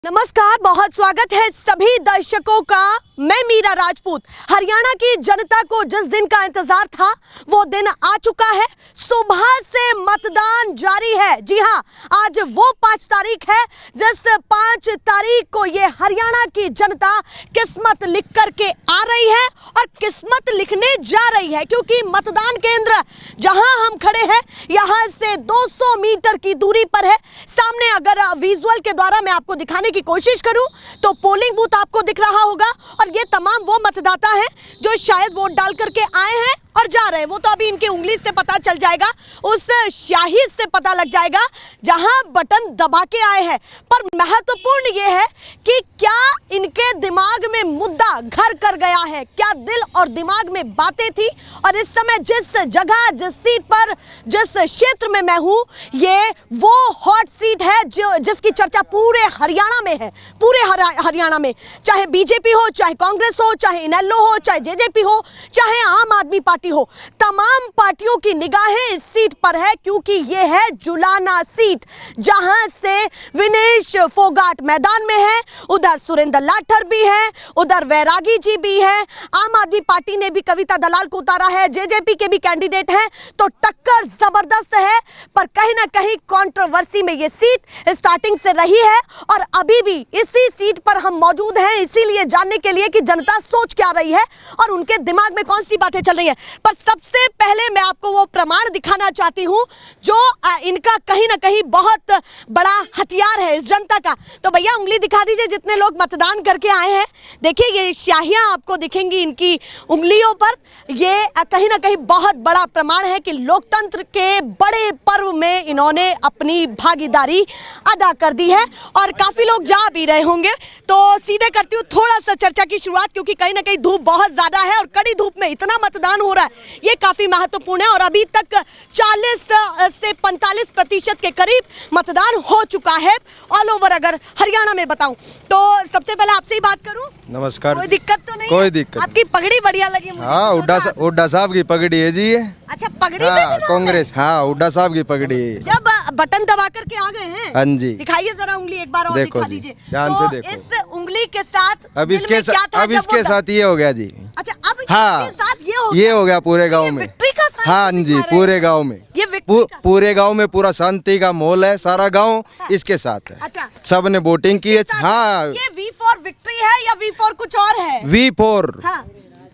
नमस्कार, बहुत स्वागत है सभी दर्शकों का। मैं मीरा राजपूत। हरियाणा की जनता को जिस दिन का इंतजार था वो दिन आ चुका है। सुबह से मतदान जारी है। जी हां, आज वो 5 तारीख है जिस 5 तारीख को ये हरियाणा की जनता किस्मत लिख करके आ रही है और किस्मत लिखने जा रही है, क्योंकि मतदान केंद्र जहां हम खड़े हैं यहां से 200 मीटर की दूरी पर है। सामने अगर विजुअल के द्वारा मैं आपको दिखाने की कोशिश करूं तो पोलिंग बूथ आपको दिख रहा होगा और ये तमाम वो मतदाता हैं जो शायद वोट डाल करके आए हैं और जा रहे हैं। वो तो अभी इनके उंगली से पता चल जाएगा, उस स्याही से पता लग जाएगा जहां बटन दबा के आए हैं। पर महत्वपूर्ण ये है कि क्या इनके दिमाग में मुद्दा घर कर गया है, क्या दिल और दिमाग में बातें थी। और इस समय जिस जगह, जिस सीट पर, जिस क्षेत्र में मैं हूं, ये वो हॉट सीट है जिसकी चर्चा पूरे हरियाणा में है। पूरे हरियाणा में, चाहे बीजेपी हो, चाहे कांग्रेस हो, चाहे इनेलो हो, चाहे जेजेपी हो, चाहे आम आदमी पार्टी हो, तमाम पार्टियों की निगाहें इस सीट पर है, क्योंकि ये है जुलाना सीट जहां से विनेश फोगाट मैदान में है। उधर सुरेंद्र लाठर भी है, उधर वैरागी जी भी है, आम आदमी पार्टी ने भी कविता दलाल को उतारा है, जेजेपी के भी कैंडिडेट हैं। तो टक्कर जबरदस्त है, पर कहीं ना कहीं कंट्रोवर्सी में ये सीट स्टार्टिंग से रही है और अभी भी इसी सीट पर हम मौजूद हैं, इसीलिए जानने के लिए कि जनता सोच क्या रही है और उनके दिमाग में कौन सी बातें चल रही है। पर सबसे पहले मैं आपको वो प्रमाण दिखाना चाहती हूं जो इनका कहीं ना कहीं बहुत बड़ा हथियार है इस जनता का। तो भैया उंगली दिखा दीजिए, जितने लोग मतदान करके आए हैं। देखिए ये स्याहियां आपको दिखेंगी इनकी उंगलियों पर। ये कहीं ना कहीं बहुत बड़ा प्रमाण है कि लोकतंत्र के बड़े पर्व में इन्होंने अपनी भागीदारी अदा कर दी है और काफी लोग जा भी रहे होंगे। तो सीधे करती हूँ थोड़ा सा चर्चा की शुरुआत, क्योंकि कहीं ना कहीं धूप बहुत ज्यादा है और कड़ी धूप में इतना मतदान हो रहा है, ये काफी महत्वपूर्ण है। और अभी तक 40 से 45% के करीब मतदान हो चुका है ऑल ओवर। अगर हरियाणा में बताऊं तो सबसे पहले आपसे ही बात करूं। नमस्कार। कोई दिक्कत तो नहीं? कोई दिक्कत। आपकी पगड़ी बढ़िया लगी मुझे। हाँ, हुड्डा साहब की पगड़ी है जी ये। अच्छा, पगड़ी हाँ, पे भी नाम कांग्रेस। है? हाँ, हुड्डा साहब की पगड़ी है। जब बटन दबा करके आ गए हैं। हाँ जी, दिखाइए जरा उंगली एक बार और दिखा दीजिए। ध्यान तो से देखो। इस उंगली के साथ अब इसके साथ ये हो गया जी। अच्छा, अब हाँ, इसके साथ ये हो गया पूरे गांव में। विक्ट्री का साइन हाँ जी, दिखा रहे पूरे हैं। गांव में, ये विक्ट्री का। पूरे गांव में पूरा शांति का माहौल है। सारा गांव इसके साथ है। अच्छा, सबने वोटिंग की है। हाँ, ये V फॉर विक्ट्री है या V फॉर कुछ और है? V4। हाँ।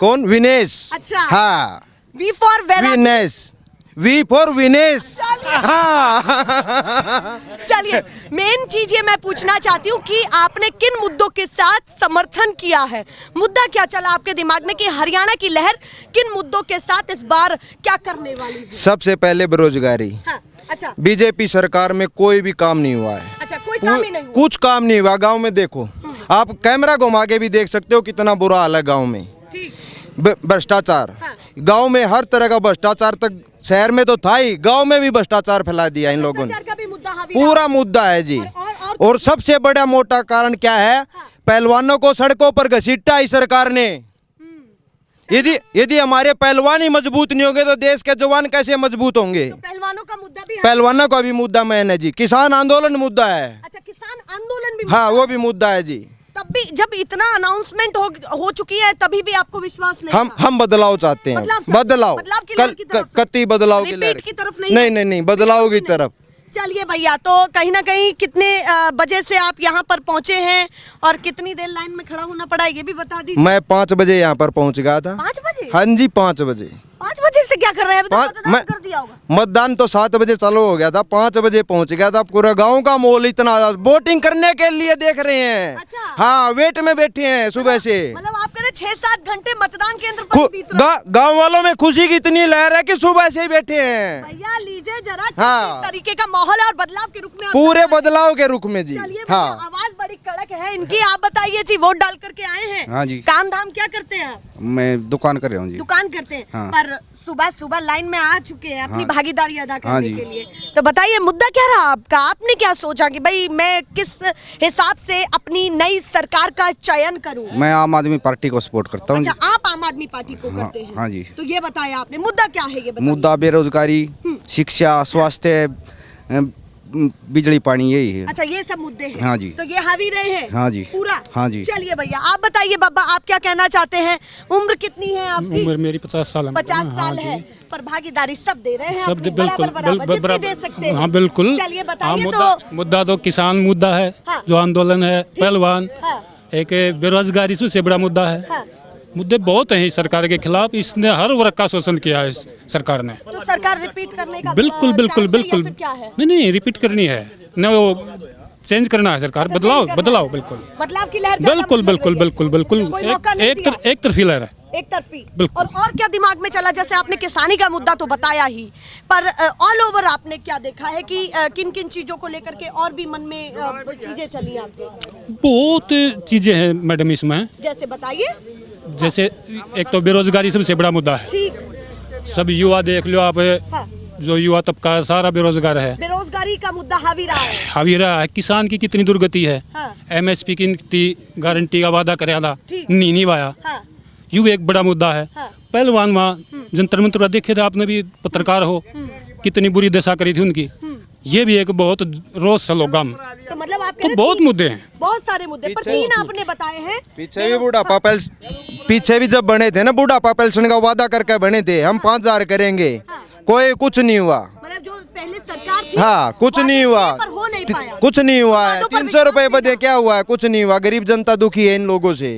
कौन? विनेश। अच्छा। हाँ, V for Vinesh. V4 Vinesh. चलिए, मेन चीज ये मैं पूछना चाहती हूँ कि आपने किन मुद्दों के साथ समर्थन किया है? मुद्दा क्या चला आपके दिमाग में कि हरियाणा की लहर किन मुद्दों के साथ इस बार क्या करने वाली है? सबसे पहले बेरोजगारी। हाँ, अच्छा। बीजेपी सरकार में कोई भी काम नहीं हुआ है। अच्छा, कोई काम ही नहीं हुआ? कुछ काम नहीं हुआ गांव में। देखो, आप कैमरा घुमा के भी देख सकते हो कितना बुरा हाल है गांव में। ठीक। भ्रष्टाचार। हाँ। गांव में हर तरह का भ्रष्टाचार, तक शहर में तो था ही, गांव में भी भ्रष्टाचार फैला दिया इन लोगों ने। भ्रष्टाचार का भी मुद्दा हावी पूरा रहा। मुद्दा है जी। और सबसे बड़ा मोटा कारण क्या है? पहलवानों को सड़कों पर घसीटा इस सरकार ने। यदि हमारे पहलवान ही मजबूत नहीं होंगे तो देश के जवान कैसे मजबूत होंगे? तो पहलवानों का मुद्दा भी है। पहलवानों का भी मुद्दा मैन है जी। किसान आंदोलन मुद्दा है। अच्छा, किसान आंदोलन भी हाँ, मुद्दा वो भी मुद्दा है जी। तब भी जब इतना अनाउंसमेंट हो चुकी है तभी भी आपको विश्वास नहीं था? हम बदलाव चाहते हैं। बदलाव कतई बदलाव की रिपीट की तरफ नहीं? नहीं, बदलाव की तरफ। चलिए भैया, तो कहीं ना कहीं कितने बजे से आप यहाँ पर पहुँचे हैं और कितनी देर लाइन में खड़ा होना पड़ा ये भी बता दीजिए। मैं 5 बजे यहाँ पर पहुँच गया था। 5 बजे? हाँ जी, 5 बजे। 5 बजे से क्या कर रहे हैं? अभी तो मतदान कर दिया होगा। मतदान तो 7 बजे चालू हो गया था, 5 बजे पहुंच गया था। पूरा गांव का माहौल इतना, वोटिंग करने के लिए देख रहे हैं। अच्छा। हाँ, वेट में बैठे हैं सुबह से। मतलब आप कह रहे 6-7 घंटे मतदान केंद्र पर बीत रहे हैं। गाँव वालों में खुशी की इतनी लहर है कि सुबह से ही बैठे हैं। भैया लीजिए जरा, हाँ। किस तरीके का माहौल है और बदलाव के रुख में पूरे बदलाव के रुख में जी। चलिए, हाँ, आवाज बड़ी कड़क है इनकी। आप बताइए जी, वोट डाल करके आए हैं। हाँ जी। काम धाम क्या करते हैं आप? मैं दुकान कर रहा हूँ जी। दुकान करते हैं। हाँ। पर सुबह लाइन में आ चुके हैं अपनी हाँ। भागीदारी अदा हाँ करने जी। के लिए। तो बताइए मुद्दा क्या रहा आपका? आपने क्या सोचा कि भाई मैं किस हिसाब से अपनी नई सरकार का चयन करूं? मैं आम आदमी पार्टी को सपोर्ट करता हूँ। अच्छा, आप आम आदमी पार्टी को करते हैं? हाँ जी। तो ये बताया आपने, मुद्दा क्या है ये बताइए। मुद्दा बेरोजगारी, शिक्षा, स्वास्थ्य, बिजली पानी यही है। अच्छा, ये सब मुद्दे हैं। हाँ जी। तो ये हावी रहे हैं। हाँ जी। पूरा। हाँ जी। चलिए भैया, आप बताइए बाबा, आप क्या कहना चाहते हैं? उम्र कितनी है आपकी? उम्र मेरी 50 साल है। 50 साल हाँ है, जी। पर भागीदारी सब दे रहे हैं सब अपनी, बिल्कुल बराबर जितनी दे सकते हैं। हाँ बिल्कुल। चलिए हाँ, बताइए। तो मुद्दा तो किसान मुद्दा है। हाँ। जो आंदोलन है पहलवान। हाँ। एक बेरोजगारी सबसे बड़ा मुद्दा है। हाँ। मुद्दे बहुत हैं इस सरकार के खिलाफ। इसने हर वर्ग का शोषण किया है इस सरकार ने। तो सरकार रिपीट करने का बिल्कुल बिल्कुल चांस है या बिल्कुल। फिर क्या है? नहीं रिपीट करनी है न, वो चेंज करना है सरकार। अच्छा, बदलाव change करना बदलाव है। बिल्कुल बदलाव की लहर ज्यादा बिल्कुल लग बिल्कुल रही है। बिल्कुल बिल्कुल। कोई मौका नहीं दिया। एक तरफी लहर है। एक तरफी। बिल्कुल। और क्या दिमाग में चला? जैसे आपने किसानी का मुद्दा तो बताया ही, पर ऑल ओवर आपने क्या देखा है कि किन किन चीजों को लेकर के और भी मन में चीजें चली आपके? बहुत चीजें हैं मैडम इसमें। जैसे बताइए। जैसे एक तो बेरोजगारी सबसे बड़ा मुद्दा है। ठीक। सब युवा देख लो आप। हाँ। जो युवा तबका है सारा बेरोजगार है। बेरोजगारी का मुद्दा हावी रहा है। हावी रहा है। किसान की कितनी दुर्गति है। हाँ। MSP की कितनी गारंटी का वादा करे ठीक। नहीं निभाया। हाँ। यू एक बड़ा मुद्दा है। हाँ। पहलवान वहाँ जंतर मंतर देखे थे आपने भी, पत्रकार हो, कितनी बुरी दशा करी थी उनकी। ये भी एक बहुत रोष है लोगम। तो मतलब आप कह तो रहे बहुत मुद्दे हैं। बहुत सारे मुद्दे, पर तीन आपने बताए हैं। पीछे भी बुढ़ापा पेंशन, पीछे भी जब बने थे ना बुढ़ापा पेंशन का वादा करके बने थे हम 5000 करेंगे, कोई कुछ नहीं हुआ। मतलब जो पहले सरकार थी, हाँ, कुछ वादे नहीं किए हुआ। पर हो नहीं पाया। कुछ नहीं हुआ है। वादों पर 300 रुपए विश्वास बदे नहीं क्या हुआ है? कुछ नहीं हुआ। गरीब जनता दुखी है इन लोगों से।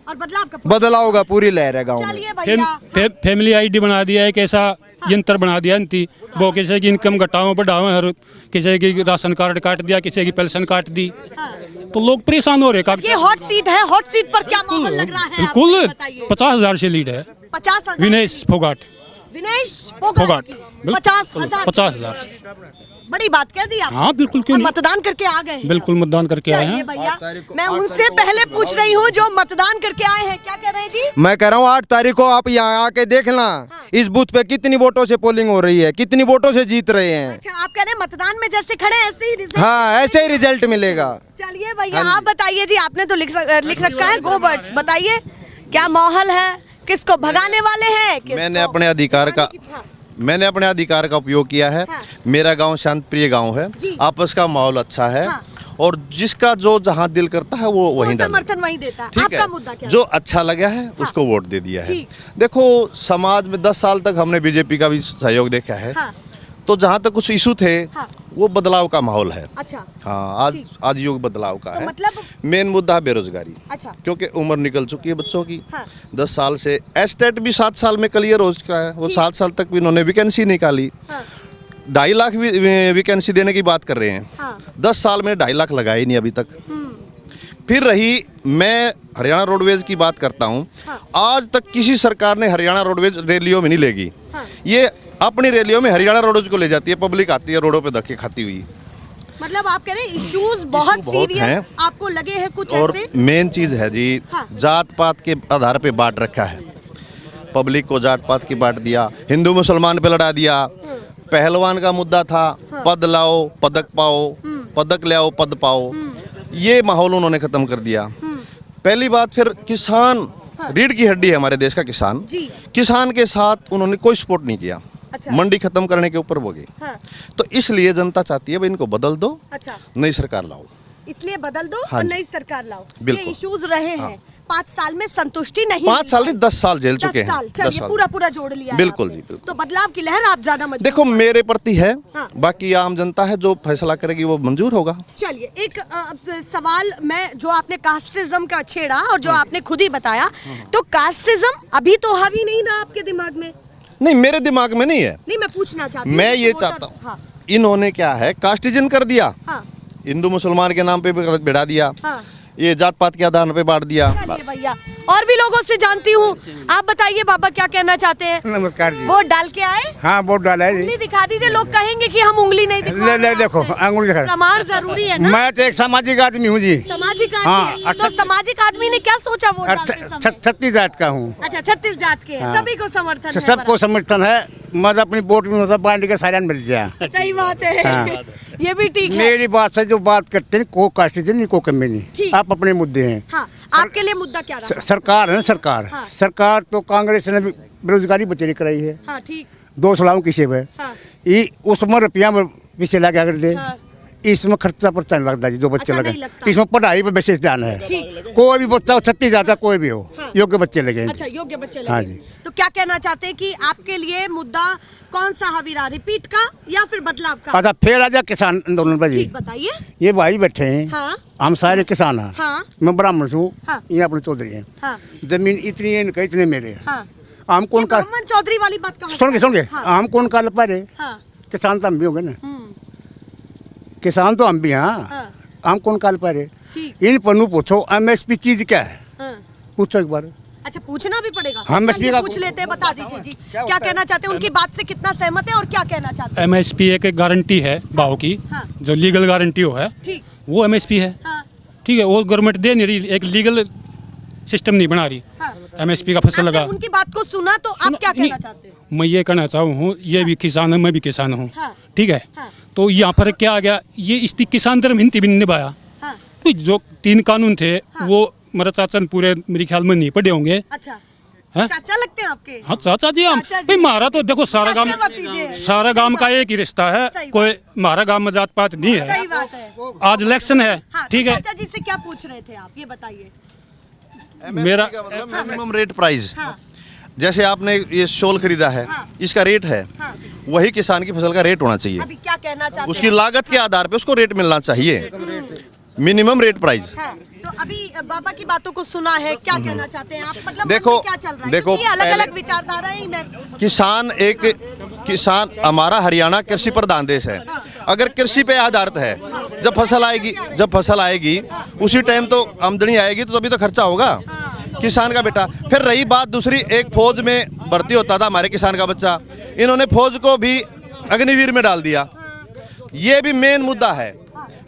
और बदलाव का बदलाव का पूरी लहर है गाँव में। चलिए भैया। फैमिली ID बना दिया है। एक ऐसा यंत्र बना दिया इनकी, वो किसी की इनकम घटाओ बढ़ाओ, और किसी की राशन कार्ड काट दिया, किसी की पेंशन काट दी। हाँ। तो लोग परेशान हो रहे हैं। ये हॉट सीट है, हॉट सीट पर क्या माहौल लग रहा है? बिल्कुल आपको बताइए। 50,000 से लीड है 50,000। विनेश फोगाट। विनेश फोगाट फोगाट। 50,000। 50,000। बड़ी बात कह दी आप। हाँ बिल्कुल, क्यों और नहीं। मतदान करके आ गए हैं। बिल्कुल मतदान करके आए चलिए हैं। भैया, मैं उनसे पहले पूछ रही हूँ जो मतदान करके आए हैं, क्या कह रहे हैं जी? मैं कह रहा हूँ 8 तारीख को आप यहाँ आके देखना इस बूथ पे कितनी वोटों से पोलिंग हो रही है, कितनी वोटों से जीत रहे हैं। अच्छा, आप कह रहे हैं मतदान में जैसे खड़े ऐसे ही रिजल्ट? हाँ, ऐसे ही रिजल्ट मिलेगा। चलिए भैया, आप बताइए जी, आपने तो लिख रखा है गो बर्ड्स, बताइए क्या माहौल है? किसको भगाने वाले हैं? मैंने अपने अधिकार का मैंने अपने अधिकार का उपयोग किया है। हाँ। मेरा गांव शांतप्रिय गांव है। जी। आपस का माहौल अच्छा है। हाँ। और जिसका जो जहां दिल करता है वो वहीं डाले। समर्थन वहीं देता है। ठीक आपका है, मुद्दा क्या जो अच्छा लगा है उसको वोट दे दिया है। ठीक। देखो, समाज में 10 साल तक हमने बीजेपी का भी सहयोग देखा है। हाँ। तो जहाँ तक कुछ इशू थे हाँ। वो बदलाव का माहौल है। अच्छा। हाँ, ठीक। आज युग बदलाव का तो है। मतलब मेन मुद्दा है बेरोजगारी। अच्छा। क्योंकि उम्र निकल चुकी है बच्चों की। हाँ। 10 साल से एस्टेट भी 7 साल में क्लियर हो चुका है। वो 7 साल तक भी इन्होंने वैकेंसी निकाली। हाँ। 2.5 लाख वैकेंसी देने की बात कर रहे हैं। हाँ। 10 साल में 2.5 लाख लगाए नहीं अभी तक। फिर रही, मैं हरियाणा रोडवेज की बात करता हूँ। हाँ। आज तक किसी सरकार ने हरियाणा रोडवेज रैलियों में नहीं लेगी। हाँ। ये अपनी रैलियों में हरियाणा रोडवेज को ले जाती है। पब्लिक आती है रोडों पे धक्के खाती हुई। मतलब आप कह रहे हैं इश्यूज बहुत बहुत सीरियस हैं। आपको लगे हैं कुछ और ऐसे? मेन चीज़ है जी, हाँ। जात पात के आधार पे बांट रखा है। पब्लिक को जात पात की बांट दिया, हिंदू मुसलमान पे लड़ा दिया। पहलवान का मुद्दा था, पद लाओ पदक पाओ, पदक ले आओ पद पाओ। ये माहौल उन्होंने खत्म कर दिया। पहली बात, फिर किसान रीढ़ की हड्डी है हमारे देश का किसान। जी। किसान के साथ उन्होंने कोई सपोर्ट नहीं किया। अच्छा। मंडी खत्म करने के ऊपर वो गए। हाँ। तो इसलिए जनता चाहती है भाई इनको बदल दो, अच्छा, नई सरकार लाओ। इसलिए बदल दो हाँ और जी। नई सरकार लाओ। ये बिल्कुल। इश्यूज रहे हैं 5 साल में, संतुष्टि नहीं 5 साल नहीं, 10 साल झेल 10 चुके हैं। साल। 10 चलिए, साल। पूरा जोड़ लिया है बिल्कुल आपने। जी, बिल्कुल। तो बदलाव की लहर आप ज्यादा मजबूत देखो, मेरे प्रति है। हाँ। बाकी आम जनता है, जो फैसला करेगी वो मंजूर होगा। चलिए, एक सवाल मैं, जो आपने कास्टिज्म का छेड़ा और जो आपने खुद ही बताया, तो कास्टिज्म अभी तो हावी नहीं ना आपके दिमाग में? नहीं, मेरे दिमाग में नहीं है। नहीं, मैं पूछना चाहती हूँ। मैं ये वोटर- चाहता हूँ, हाँ। इन्होंने क्या है, कास्टिजन कर दिया। हाँ। हिंदू मुसलमान के नाम पे भी बिठा दिया। हाँ। ये जात पात के आधार पे बांट दिया। चलिए भैया, और भी लोगों से जानती हूँ। आप बताइए बाबा, क्या कहना चाहते हैं? नमस्कार जी। वोट डाल के आए? हाँ, वोट डाला है जी। उंगली दिखा दीजिए, लोग कहेंगे कि हम उंगली नहीं दिखा ले रहे देखो, आपसे। अंगुली दिखा। प्रमाण जरूरी है ना? मैं तो एक सामाजिक आदमी हूँ जी। सामाजिक हाँ, आदमी है। तो सामाजिक आदमी ने क्या सोचा वोट डालते समय? 36 जात का हूँ। अच्छा, 36 जात के हैं। हाँ। सभी को समर्थन है? सबको समर्थन है। मत अपनी वोट में मतलब बांट के सारे मिल जाए। सही बात है। हाँ। ये भी ठीक है। मेरी बात से जो बात करते हैं, को कास्टिजन नहीं, को कमी नहीं। ठीक। आप अपने मुद्दे हैं। हाँ। आपके लिए मुद्दा क्या रहा? सरकार है ना, सरकार। हाँ। सरकार तो कांग्रेस ने बेरोजगारी बचेरी कराई है। हाँ, ठीक। 2 सालों की सेव है। हाँ। ये उस में रुपया में पीछे लगा कर दे। हाँ। इसमें खर्चा पर्चा नहीं लगता जी, जो बच्चे अच्छा, लगे नहीं लगता। इसमें पढ़ाई पर विशेष ध्यान है। ठीक। कोई भी बच्चा हो, 36 जाता कोई भी हो, हाँ। योग्य बच्चे लगे हैं अच्छा, जी। योग्य बच्चे हाँ लगे। जी। तो क्या कहना चाहते हैं कि आपके लिए मुद्दा कौन सा हावी रहा, रिपीट का या फिर बदलाव का? अच्छा, फिर आ जा किसान आंदोलन पर जी। ठीक, बताइए। ये भाई बैठे हैं, हाँ हम सारे किसान हैं। हाँ मैं ब्राह्मण हूँ, हाँ। ये अपने चौधरी हैं। हाँ जमीन इतनी है, इनका इतने मेरे हैं। हाँ। हम कौन का ब्राह्मण चौधरी वाली बात कहाँ? सुन के हाँ। हम कौन का लपा रहे, हाँ। किसान तो हम भी होंगे ना, हम्म, किसान तो हम भी हैं। हाँ। हम कौन काल पर है। ठीक। इन पन्नू पूछो MSP चीज क्या है, हाँ। पूछो एक बार। अच्छा, पूछना भी पड़ेगा। हाँ, मैं चलिए, इसलिए पूछ लेते हैं, बता दीजिए जी क्या कहना चाहते हैं, उनकी बात से कितना सहमत है और क्या कहना चाहते हैं? MSP एक गारंटी है भाव की, हाँ। जो लीगल गारंटी हो है ठीक। वो MSP है। हाँ ठीक है, वो गवर्नमेंट दे नहीं रही, एक लीगल सिस्टम नहीं बना रही। हाँ। MSP का फसल आपने लगा। उनकी बात को सुना तो आप क्या नहीं, कहना चाहते हैं? मैं ये कहना चाहूँ हूँ, ये भी किसान है, मैं भी किसान हूँ। हाँ। ठीक है, हाँ। तो यहाँ पर क्या आ गया, ये इसकी किसान धर्म हिंदी भी नहीं निभाया। हाँ। तो जो 3 कानून थे वो मेरा चाचा ने पूरे मेरे ख्याल में नहीं पढ़े होंगे। अच्छा, हैं? चाचा लगते हैं आपके? हाँ चाचा जी, हम चाचा जी। भाई हमारा तो देखो सारा चाचा गांव, भतीजे। सारा गांव का एक ही रिश्ता है, सही कोई हमारा गांव में जात पात नहीं है। सही बात है। आज इलेक्शन है, हाँ, ठीक तो है, चाचा जी से क्या पूछ रहे थे आप, ये बताइए। मेरा का मतलब मिनिमम रेट प्राइस। हाँ। जैसे आपने ये शॉल खरीदा है, हाँ। इसका रेट है, हाँ। वही किसान की फसल का रेट होना चाहिए। अभी क्या कहना चाहते उसकी हैं? लागत के आधार पे उसको रेट मिलना चाहिए, मिनिमम रेट प्राइस। हाँ, तो अभी बाबा की बातों को सुना है, क्या कहना चाहते हैं आप? मतलब देखो- मन में क्या चल रहा है? देखो, क्योंकि अलग अलग पहले- विचारधारा ही मैं। किसान हमारा हरियाणा कृषि प्रधान देश है। अगर कृषि पे आधारित है, जब फसल आएगी उसी टाइम तो आमदनी आएगी, तो तभी तो खर्चा होगा किसान का बेटा। फिर रही बात दूसरी, एक फौज में भर्ती होता था हमारे किसान का बच्चा, इन्होंने फौज को भी अग्निवीर में डाल दिया। ये भी मेन मुद्दा है।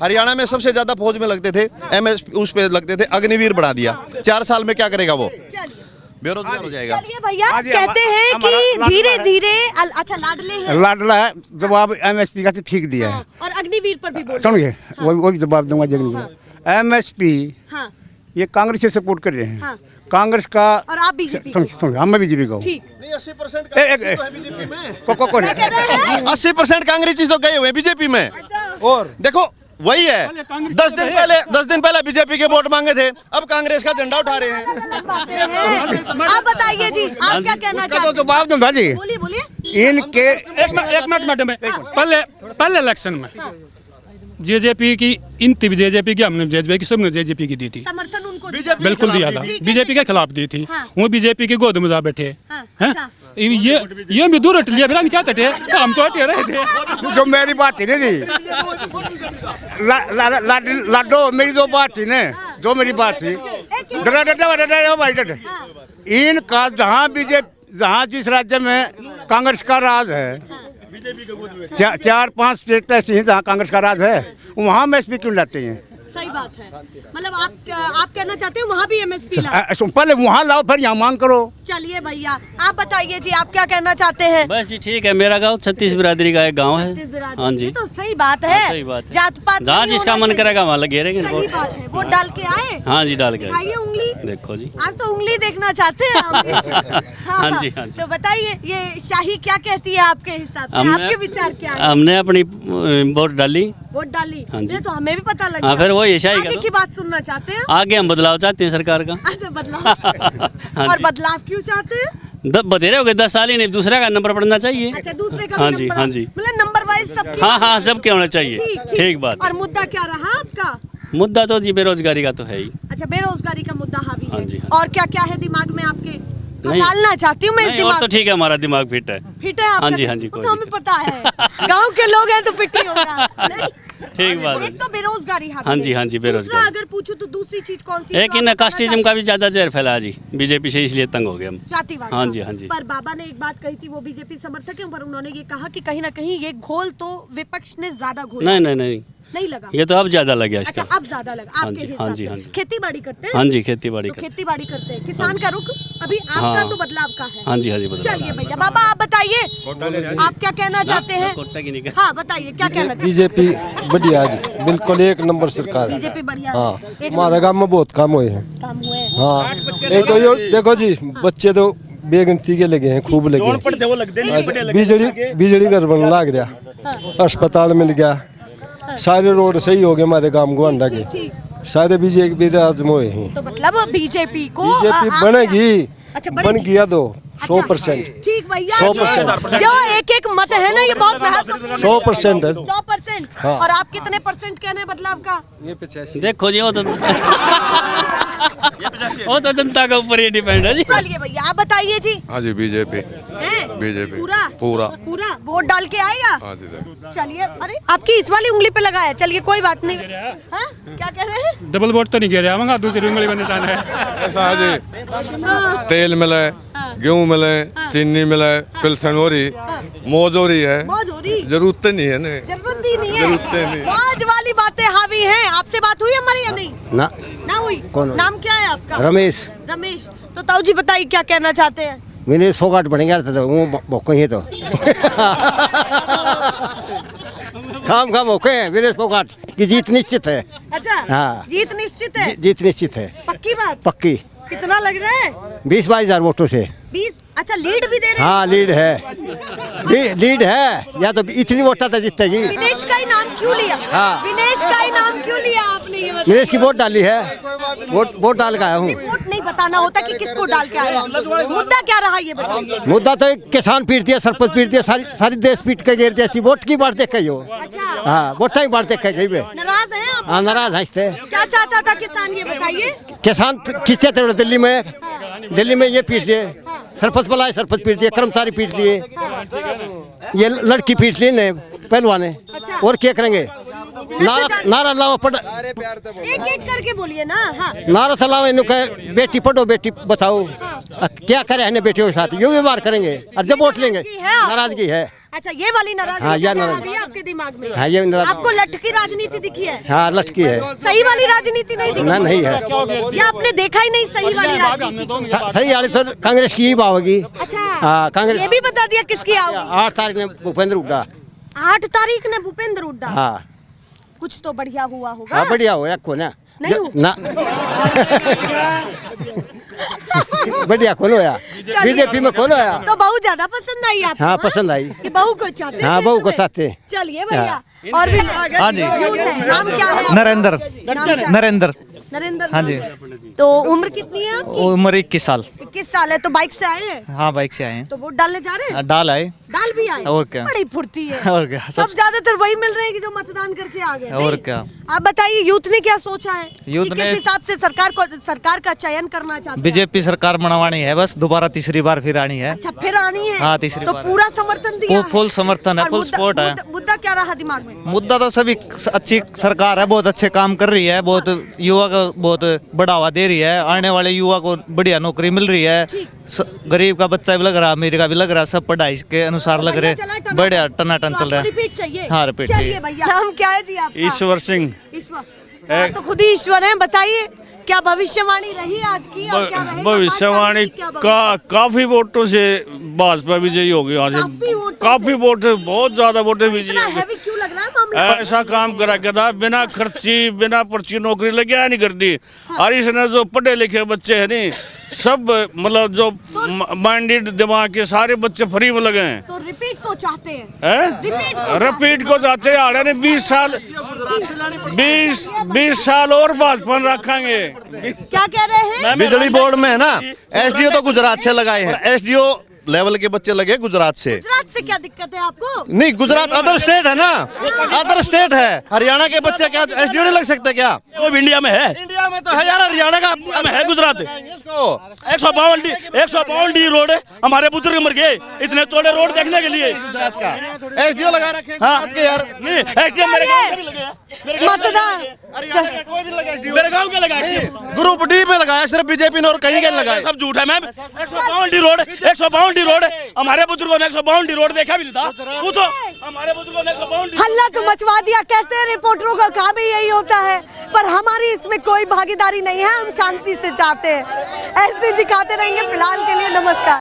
हरियाणा में सबसे ज्यादा फौज में लगते थे, MS उस पे लगते थे, अग्निवीर बढ़ा दिया। 4 साल में क्या करेगा वो, चलिए बेरोजगार हो जाएगा। चलिए भैया, हाँ जी, कहते हैं हमारा कि लाडला धीरे है। धीरे अच्छा लाडले हैं। लाडला है, जवाब MSP का ठीक दिया है। हाँ, और अग्निवीर पर भी बोल समझिए, वो भी जवाब दूंगा जगह। MSP हाँ ये कांग्रेस से सपोर्ट कर रहे हैं। हाँ। कांग्रेस का और आप बीजेपी समझ हम मैं बीजेपी का हूँ। ठीक। नहीं, 80% बीजेपी में कौन है? क्या कह रहे हैं? 80% कांग्रेसी तो गए हुए बीजेपी में। अच्छा, और देखो वही है, 10 दिन पहले बीजेपी के वोट मांगे थे, अब कांग्रेस का झंडा उठा रहे हैं। अलग बातें हैं। आप बताइए जी, आप क्या कहना उसका चाहते तो हैं? जवाब दूंगा जी। बोलिए बोलिए। इनके एक मिनट मैडम, पहले इलेक्शन में जेजेपी की, इन जेजेपी की हमने जेजेपी की सबने जेजेपी की दी थी, समर्थन उनको दिया। बिल्कुल दिया था, बीजेपी के खिलाफ दी थी। हाँ। वो बीजेपी की गोद में जा बैठे हाँ, हैं। अच्छा। ये भी दूर हट लिया, फिर क्या हटे, हम तो हटे रहे थे। जो मेरी बात थी ना जी, लाडो मेरी जो बात थी ना, जो मेरी बात थी, इनका जहाँ जिस राज्य में कांग्रेस का राज है, 4-5 स्टेट ऐसी हैं जहाँ कांग्रेस का राज है, वहाँ MSP क्यों लाते हैं? सही बात है। मतलब आप कहना चाहते हो वहाँ भी MSP ला। पहले वहाँ लाओ फिर यहाँ मांग करो। चलिए भैया, आप बताइए जी, आप क्या कहना चाहते हैं? बस जी ठीक है, मेरा गांव 36 बिरादरी का एक गांव है। 36 बिरादरी, हाँ जी, ये तो सही बात है। हाँ, सही बात है। जात पात जहाँ नहीं जिसका होना मन चाहिए। करेगा वहाँ लगे रहेंगे। सही बात है। वोट डाल के आए? हाँ जी, डाल के आए। दिखाइए उंगली। देखो जी। आज तो उंगली देखना चाहते हैं हम। हाँ जी, हाँ जी। तो बताइए, ये शाही क्या कहती है आपके हिसाब से? आपके विचार क्या है? हमने अपनी वोट डाली। वोट डाली? हाँ जी। ये तो हमें भी पता लग हाँ, गया। फिर वही है शाही का आगे तो। की बात सुनना चाहते हैं? आगे हम बदलाव चाहते हैं सरकार का। अच्छा, बदलाव। हाँ और जी। बदलाव क्यों चाहते हैं? बतेरे हो गए 10 साल ही नहीं, दूसरे का नंबर पड़ना चाहिए। अच्छा, दूसरे का भी हाँ जी, नंबर, हाँ जी। मतलब नंबर वाइज सबकी। हाँ सबके होना चाहिए। ठीक बात। और मुद्दा क्या रहा आपका? मुद्दा तो जी बेरोजगारी का तो है ही। अच्छा, बेरोजगारी का मुद्दा हावी है। हाँ जी, हाँ। और क्या क्या है दिमाग में आपके? नहीं। डालना चाहती हूँ मैं इस नहीं, और दिमाग। तो ठीक है, हमारा दिमाग फिट है। फिट है आपका? हाँ जी, हाँ जी, वो कोई तो हमें पता है। गांव के लोग हैं तो फिट ही होगा। नहीं? ठीक बात है। एक तो बेरोजगारी हावी हाँ है। जी, हाँ जी, बेरोजगारी। दूसरा अगर पूछूं तो दूसरी चीज कौन सी है? एक जो इन आप बताना कास्टिज्म का भी ज्यादा जहर फैला है जी बीजेपी से, इसलिए तंग हो गए हम। जातिवाद हाँ का। जी, हाँ जी। पर बाबा ने एक बात कही थी, वो बीजेपी समर्थक हैं, पर उन्होंने ये कहा कि कहीं ना कहीं ये घोल तो विपक्ष ने ज्यादा घोला। नहीं लगा? ये तो अब ज्यादा लग गया अच्छा, इसका। अब ज्यादा लगा हाँ आपके जी, हिसाब हाँ जी, से। हाँ जी। खेती बाड़ी करते हैं? हाँ जी, खेती बाड़ी तो करते। खेती बाड़ी करते हैं, किसान का रुख अभी आपका हाँ। तो बदलाव का है। हाँ जी, हाँ जी, बदलाव। चलिए भैया, बाबा आप बताइए, आप क्या कहना चाहते हैं? कोटा की निकल। हाँ बताइए, क्या कहना चाहते हैं? बीजेपी बढ़िया जी, बिल्कुल 1 नंबर सरकार है। बीजेपी बढ़िया हाँ, एक हमारे गांव में बहुत काम हुए हैं। काम हुए हैं। हाँ, एक तो ये देखो जी, बच्चे तो बेगिनती के लगे हैं, खूब लगे हैं। बिजली घर बनने लग गया, अस्पताल मिल गया, सारे रोड सही हो गए हमारे गांव गोंडा के, ठीक। सारे बीजेपी राज में हुए हैं। तो मतलब बीजेपी को बीजेपी आप- बनेगी, अच्छा, बन बनेगी। गया तो अच्छा, 100%। ठीक भैया, 100%। जो एक मत है ना, ये बहुत महत्वपूर्ण है। 100% है। 100%। हाँ। और आप कितने परसेंट कहने बदलाव का? ये 85। देखो जी वो तो जनता के ऊपर ही डिपेंड है जी। चलिए भैया, आप बताइए जी। हाँ जी बीजेपी हैं? बीजेपी पूरा पूरा पूरा वोट डाल के आएगा। हाँ जी सर। चलिए, अरे आपकी इस वाली उंगली पे लगा है, चलिए कोई बात नहीं। हाँ? क्या कह रहे हैं? डबल वोट तो नहीं गिर रहा मंगा, दूसरी उंगली बने जाना है। ऐसा है जी, हाँ, तेल मिले, गेहूँ मिले, चीनी मिले, पिल्सन हो रही, मौज हो रही है, मौज हो रही, जरूरत नहीं है ना। जरूरत ही नहीं है। जरूरत ही नहीं। मौज वाली बातें हावी हैं। आपसे बात हुई हमारी या नहीं? ना ना हुई। कौन? नाम क्या है आपका? रमेश रमेश। तो ताऊ जी बताइए क्या कहना चाहते हैं? मैंने फोगाट बन गया था, वो मौके ही तो काम मौके हैं मेरे फोगाट की जीत निश्चित है। अच्छा, हाँ। जीत निश्चित है। जीत निश्चित है, पक्की बात? पक्की। कितना लग रहा है? 20-22 हजार वोटों से। 20? अच्छा, लीड भी दे रहे हैं। हाँ लीड है, लीड है, या तो इतनी वोटा तो जीतेगी। विनेश का ही नाम क्यों लिया? हाँ। विनेश का ही नाम क्यों लिया आपने, ये बताइए। मैंने इसकी वोट डाली है, वोट डाल के आया हूँ। वोट नहीं बताना होता कि किसको डाल के आया। मुद्दा क्या रहा ये बताइए। मुद्दा तो किसान पीट दिया, सरपंच पीट दिया, सारी देश पीट के गिर दिया। वोट की बात देख हो। अच्छा, हाँ, वोट की बात देख गई वे। नाराज हैं आप? हाँ नाराज हंसते। क्या चाहता था किसान, ये बताइए। किसान खींचे थे दिल्ली में ये पीट लिए, सरपंच बुलाए, सरपंच पीट दिए, कर्मचारी पीट लिए, ये लड़की पीट ली ने पहलवान ने। अच्छा। और क्या करेंगे? नारा लावा पढ़, एक एक करके बोलिए ना। हाँ। नारा चलाओ, इन्हों कहे बेटी पढ़ो, बेटी बचाओ। क्या करे है बेटियों के साथ, ये व्यवहार करेंगे और जब वोट लेंगे नाराजगी है। अच्छा, ये वाली नाराजगी हाँ, ये क्या नाराजगी। है आपके दिमाग में? हाँ, ये नाराजगी। आपको लटकी राजनीति दिखी है? हाँ लटकी है, सही वाली राजनीति नहीं दिखी? ना नहीं है। या आपने देखा ही नहीं सही वाली राजनीति को? सही वाली तो कांग्रेस की ही बावगी। अच्छा, हाँ, कांग्रेस। ये भी बता दिया किसकी आओगी? 8 तारीख ने भूपेंद्र हुड्डा। 8 तारीख ने भूपेंद्र हुड्डा। हाँ कुछ तो बढ़िया हुआ होगा। हाँ, बढ़िया हो को ना नहीं हो? ना बढ़िया कौन होया, बीजेपी में कौन होया। तो बहू ज्यादा पसंद आई आपको? हाँ, पसंद आई। कि बहू को चाहते? हाँ, बहू को चाहते। चलिए भैया, और भी। हाँ जी, नाम क्या है? नरेंद्र। नाम क्या है? नरेंद्र। नरेंद्र। हाँ जी। तो उम्र कितनी है आपकी? उम्र 21 साल। 21 साल है। तो बाइक से आए हैं? हाँ बाइक से आए हैं। तो वोट डालने जा रहे हैं? डाल आए। डाल भी आए? और क्या। बड़ी फुर्ती है। और क्या। सब ज्यादातर वही मिल रहे हैं कि जो मतदान करके आ गए। और नहीं? क्या। आप बताइए, यूथ ने क्या सोचा है? यूथ कि ने- किस हिसाब से सरकार का चयन करना चाहते हैं? बीजेपी सरकार बनवानी है, बस दोबारा तीसरी बार फिर आनी है। अच्छा, फिर आनी है? हाँ, तीसरी तो बार। पूरा समर्थन दिया है? फुल समर्थन है, और फुल सपोर्ट है। मुद्दा क्या रहा दिमाग में? मुद्दा तो सभी अच्छी सरकार है, बहुत अच्छे काम कर रही है, बहुत युवा को बहुत बढ़ावा दे रही है, आने वाले युवा को बढ़िया नौकरी मिल रही है। गरीब का बच्चा भी लग रहा, अमीर का भी लग रहा, सब पढ़ाई के अनुसार लग रहे, बढ़िया टनाटन चल रहा है। रिपीट चाहिए? हाँ, रिपीट चलिए चाहिए। भैया, नाम क्या है जी आपका? ईश्वर सिंह। ईश्वर। आप तो खुद ही ईश्वर हैं। बताइए, क्या भविष्यवाणी रही आज की और क्या रहेगा? भविष्यवाणी क्या भविष्य? काफी वोटों से भाजपा विजयी होगी आज। काफी वोट, बहुत ज्यादा वोटें विजयी इतना होगी। हैवी क्यों लग रहा है मामला? ऐसा काम करा के था, बिना खर्ची बिना पर्ची नौकरी लगे नहीं कर दी। और इसने जो पढ़े लिखे बच्चे हैं नहीं, सब मतलब जो माइंडेड दिमाग के सारे बच्चे फ्री में लगे हैं। तो रिपीट को चाहते हैं? रिपीट को जाते आड़े ने 20 साल और भाजपा रखेंगे। क्या कह रहे हैं? बिजली बोर्ड में है ना, एसडीओ तो गुजरात से लगाए हैं, एसडीओ लेवल के बच्चे लगे गुजरात से। गुजरात से क्या दिक्कत है आपको? नहीं, गुजरात अदर स्टेट है ना, अदर स्टेट है। हरियाणा के बच्चे क्या एसडीओ नहीं लग सकते क्या? वो इंडिया में है, इंडिया में तो है यार, हरियाणा का में है गुजरात। 152 डी रोड है, हमारे बुजुर्ग मर गए इतने चौड़े रोड देखने के लिए। गुजरात का एसडीओ लगा रखे हैं हाँ। गुजरात के यार। नहीं, एक्चुअली मेरे गांव के भी लगे हैं। मतदान हरियाणा का कोई भी लगा एसडीओ। मेरे गांव के लगा है। ग्रुप डी पे लगाया सिर्फ बीजेपी ने, और कहीं के लगाया। सब झूठ है मैम। 152 डी रोड हमारे बुजुर्गों ने 152 डी रोड देखा भी नहीं था। पूछो हमारे बुजुर्गों ने 152 हल्ला तो मचवा दिया। कहते हैं रिपोर्टरों का काम ही यही होता है, पर हमारी इसमें कोई भागीदारी नहीं है। हम शांति से चाहते हैं, ऐसे दिखाते रहेंगे। फिलहाल के लिए नमस्कार।